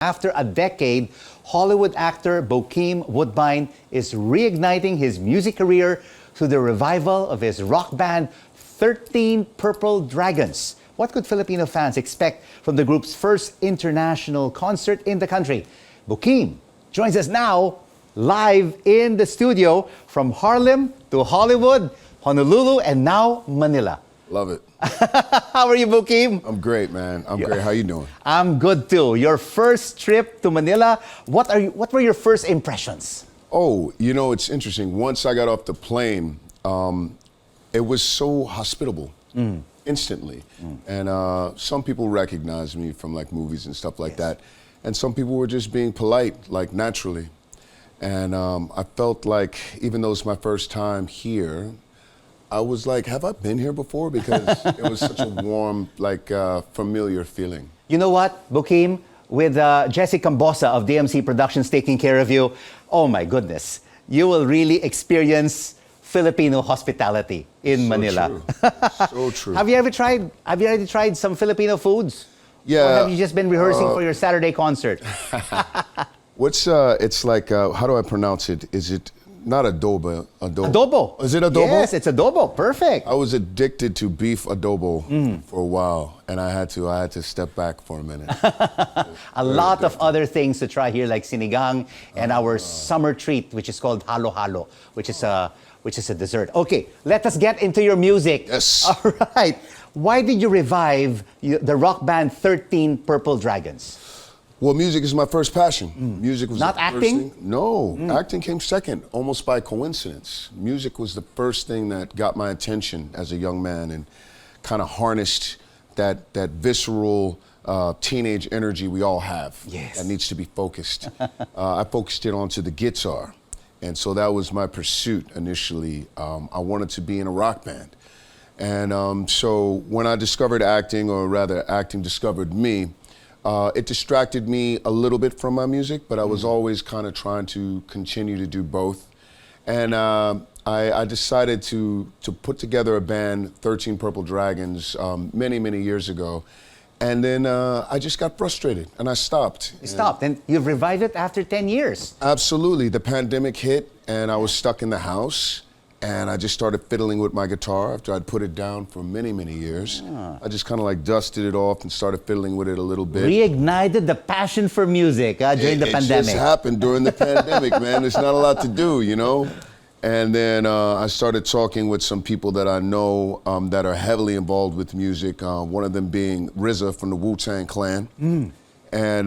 After a decade, Hollywood actor Bokeem Woodbine is reigniting his music career through the revival of his rock band 13 Purple Dragons. What could Filipino fans expect from the group's first international concert in the country? Bokeem joins us now live in the studio from Harlem to Hollywood, Honolulu, and now Manila. Love it. How are you, Bokeem? I'm great, man. I'm great. How you doing? I'm good too. Your first trip to Manila, what were your first impressions? Oh, you know, it's interesting. Once I got off the plane, it was so hospitable instantly. And some people recognized me from like movies and stuff like that. And some people were just being polite, like naturally. And I felt like, even though it's my first time here, I was like, have I been here before? Because it was such a warm, like, familiar feeling. You know what, Bokeem? With Jesse Cambosa of DMC Productions taking care of you, oh my goodness, you will really experience Filipino hospitality in Manila. True. So true. Have you already tried some Filipino foods? Yeah. Or have you just been rehearsing for your Saturday concert? It's like, how do I pronounce it? Is it not adobo? Adobo. Is it adobo? Yes, it's adobo. Perfect. I was addicted to beef adobo for a while, and I had to step back for a minute. A lot of other things to try here, like sinigang and our summer treat, which is called halo-halo, which is a dessert. Okay, let us get into your music. Yes. All right. Why did you revive the rock band 13 Purple Dragons? Well, music is my first passion. Music was Not the first acting? thing. No, acting came second, almost by coincidence. Music was the first thing that got my attention as a young man and kind of harnessed that visceral teenage energy we all have. Yes. That needs to be focused. I focused it onto the guitar. And so that was my pursuit initially. I wanted to be in a rock band. And so when I discovered acting, or rather acting discovered me, it distracted me a little bit from my music, but I was always kind of trying to continue to do both. And I decided to put together a band, 13 Purple Dragons, many, many years ago. And then I just got frustrated and I stopped. You stopped, and you've revived it after 10 years. Absolutely. The pandemic hit and I was stuck in the house. And I just started fiddling with my guitar after I'd put it down for many, many years. I just kind of like dusted it off and started fiddling with it a little bit. Reignited the passion for music during the pandemic. It just happened during the pandemic, man. There's not a lot to do, you know? And then I started talking with some people that I know that are heavily involved with music, one of them being RZA from the Wu-Tang Clan. And,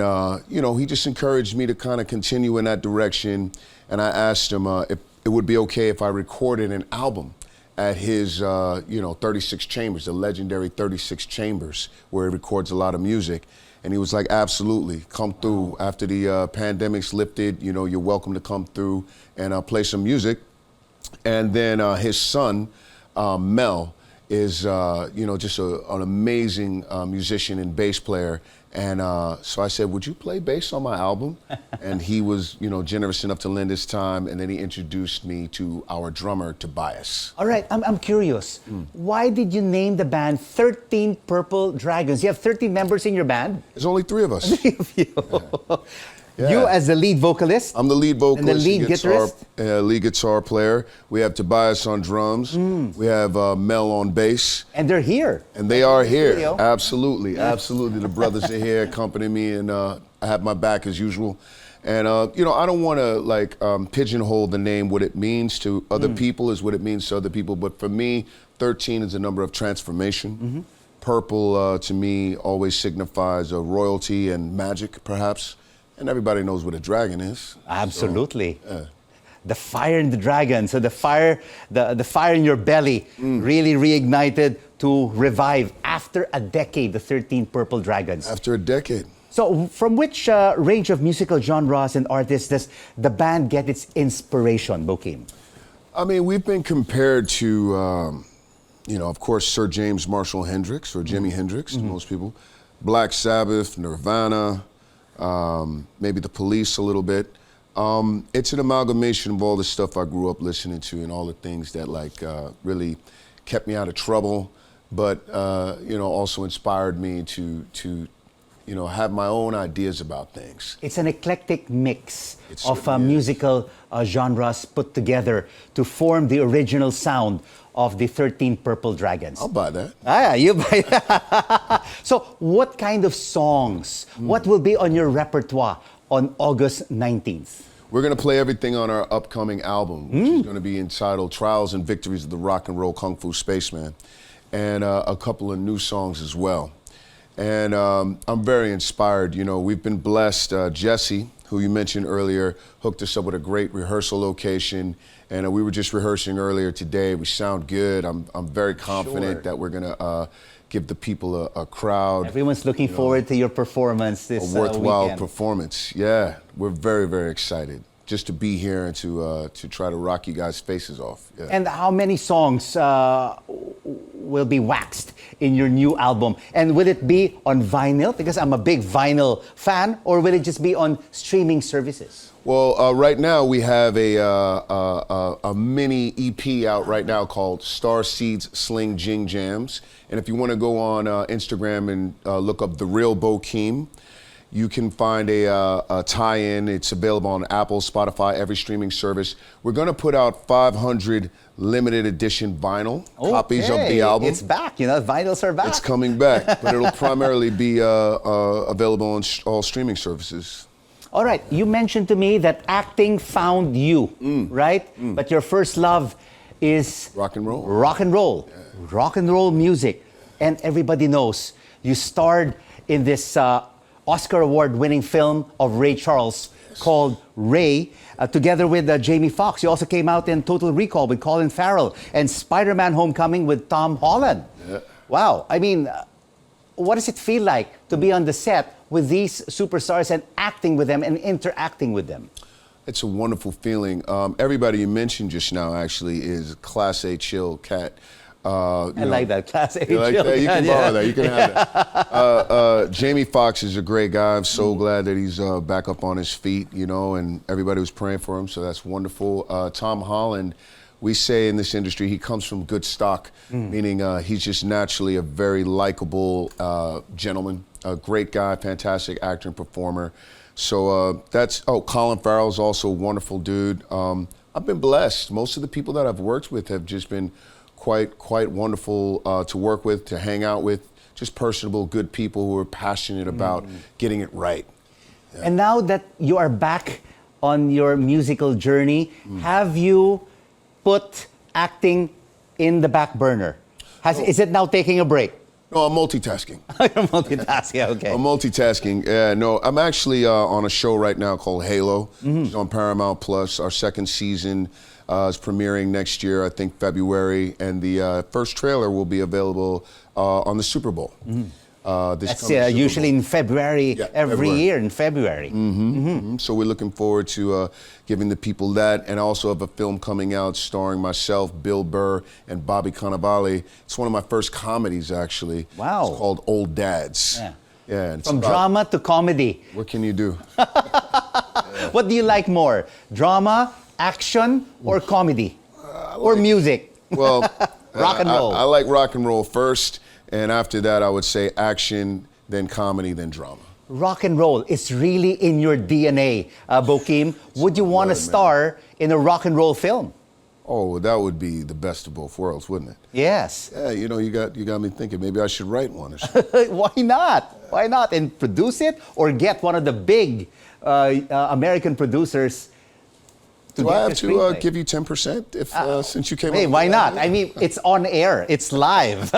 you know, he just encouraged me to kind of continue in that direction. And I asked him if it would be okay if I recorded an album at his, 36 Chambers, the legendary 36 Chambers, where he records a lot of music. And he was like, absolutely, come through. After the pandemic's lifted, you know, you're welcome to come through and play some music. And then his son, Mel, is, just an amazing musician and bass player. And so I said, would you play bass on my album? And he was, generous enough to lend his time. And then he introduced me to our drummer, Tobias. All right, I'm curious. Why did you name the band 13 Purple Dragons? You have 13 members in your band? There's only 3 of us. 3 of you. Yeah. You as the lead vocalist? I'm the lead vocalist. And the lead guitarist? Lead guitar player. We have Tobias on drums. We have Mel on bass. And they're here. And they are here. Studio. Absolutely, absolutely. The brothers are here accompanying me, and I have my back as usual. And I don't want to pigeonhole the name. What it means to other people is what it means to other people. But for me, 13 is a number of transformation. Purple to me always signifies royalty and magic, perhaps. And everybody knows what a dragon is. Absolutely. So, the fire in the dragon. So the fire in your belly really reignited to revive after a decade, the 13 Purple Dragons. After a decade. So from which range of musical genres and artists does the band get its inspiration, Bokeem? I mean, we've been compared to, of course, Sir James Marshall Hendrix, or Jimi Hendrix to most people, Black Sabbath, Nirvana, maybe the Police a little bit. It's an amalgamation of all the stuff I grew up listening to and all the things that really kept me out of trouble, but also inspired me to have my own ideas about things. It's an eclectic mix It of certainly is. musical genres put together to form the original sound of the 13 Purple Dragons. I'll buy that. Ah, you buy that. So, what kind of songs, what will be on your repertoire on August 19th? We're going to play everything on our upcoming album, which is going to be entitled Trials and Victories of the Rock and Roll Kung Fu Spaceman, and a couple of new songs as well. And I'm very inspired. We've been blessed. Jesse, who you mentioned earlier, hooked us up with a great rehearsal location. And we were just rehearsing earlier today. We sound good. I'm very confident that we're going to give the people a crowd. Everyone's looking forward to your performance this worthwhile weekend. performance. Yeah, we're very, very excited just to be here and to try to rock you guys' faces off. Yeah. And how many songs will be waxed in your new album? And will it be on vinyl? Because I'm a big vinyl fan. Or will it just be on streaming services? Well, right now we have a mini EP out right now called Star Seeds Sling Jing Jams. And if you want to go on Instagram and look up The Real Bokeem, you can find a tie-in. It's available on Apple, Spotify, every streaming service. We're going to put out 500 limited edition vinyl copies of the album. It's back, vinyls are back. It's coming back, but it'll primarily be available on all streaming services. All right, you mentioned to me that acting found you, right? But your first love is Rock and roll. Rock and roll. Yeah. Rock and roll music. And everybody knows you starred in this Oscar Award-winning film of Ray Charles called Ray, together with Jamie Foxx. You also came out in Total Recall with Colin Farrell and Spider-Man Homecoming with Tom Holland. Yeah. Wow. I mean, what does it feel like to be on the set with these superstars and acting with them and interacting with them? It's a wonderful feeling. Everybody you mentioned just now actually is Class A chill cat. I like that. Class A You like chill that? You can cat, borrow that. You can have that. Jamie Foxx is a great guy. I'm so glad that he's back up on his feet, and everybody was praying for him, so that's wonderful. Tom Holland, we say in this industry, he comes from good stock, meaning he's just naturally a very likable gentleman, a great guy, fantastic actor and performer. So Colin Farrell's also a wonderful dude. I've been blessed. Most of the people that I've worked with have just been quite wonderful to work with, to hang out with, just personable, good people who are passionate about getting it right. Yeah. And now that you are back on your musical journey, have you put acting in the back burner? Is it now taking a break? No, I'm multitasking. You're multitasking, okay. I'm multitasking. Yeah, no, I'm actually on a show right now called Halo. It's on Paramount Plus. Our second season is premiering next year, I think February, and the first trailer will be available on the Super Bowl. That's usually in February, every year in February. So we're looking forward to giving the people that, and I also have a film coming out starring myself, Bill Burr, and Bobby Cannavale. It's one of my first comedies, actually. Wow. It's called Old Dads. Yeah. Yeah, it's From drama to comedy. What can you do? What do you like more? Drama, action, or comedy? Or music? Well, rock and roll. I like rock and roll first, and after that I would say action, then comedy, then drama. Rock and roll is really in your DNA, Bokeem. Would you want to star in a rock and roll film? Oh, well, that would be the best of both worlds, wouldn't it? Yes. Yeah, you got me thinking. Maybe I should write one or something. Why not? Why not? And produce it or get one of the big American producers to Do get I have the to screenplay. give you 10% if since you came Hey, up why with not? that? I mean, it's on air. It's live.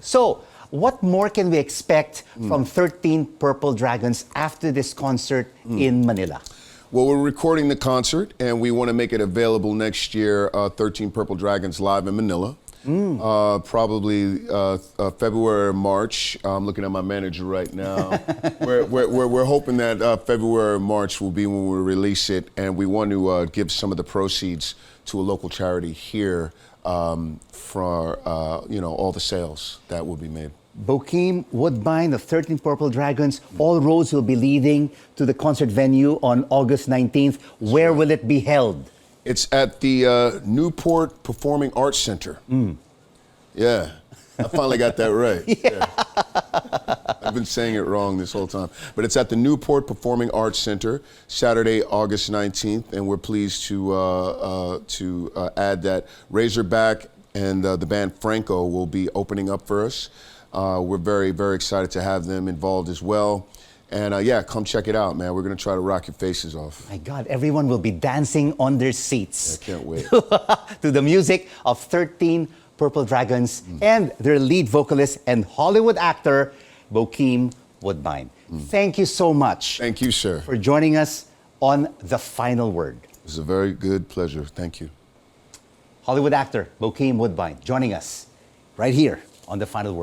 So, what more can we expect from 13 Purple Dragons after this concert in Manila? Well, we're recording the concert, and we want to make it available next year, 13 Purple Dragons live in Manila. Probably February or March. I'm looking at my manager right now. we're hoping that February or March will be when we release it, and we want to give some of the proceeds to a local charity here for all the sales that will be made. Bokeem Woodbine of 13 Purple Dragons, all roads will be leading to the concert venue on August 19th. Where will it be held? It's at the Newport Performing Arts Center. Yeah, I finally got that right. Yeah. I've been saying it wrong this whole time. But it's at the Newport Performing Arts Center, Saturday, August 19th, and we're pleased to add that Razorback and the band Franco will be opening up for us. We're very, very excited to have them involved as well. And yeah, come check it out, man. We're going to try to rock your faces off. My God, everyone will be dancing on their seats. I can't wait. To the music of 13 Purple Dragons and their lead vocalist and Hollywood actor, Bokeem Woodbine. Thank you so much. Thank you, sir. For joining us on The Final Word. It's a very good pleasure. Thank you. Hollywood actor Bokeem Woodbine joining us right here on The Final Word.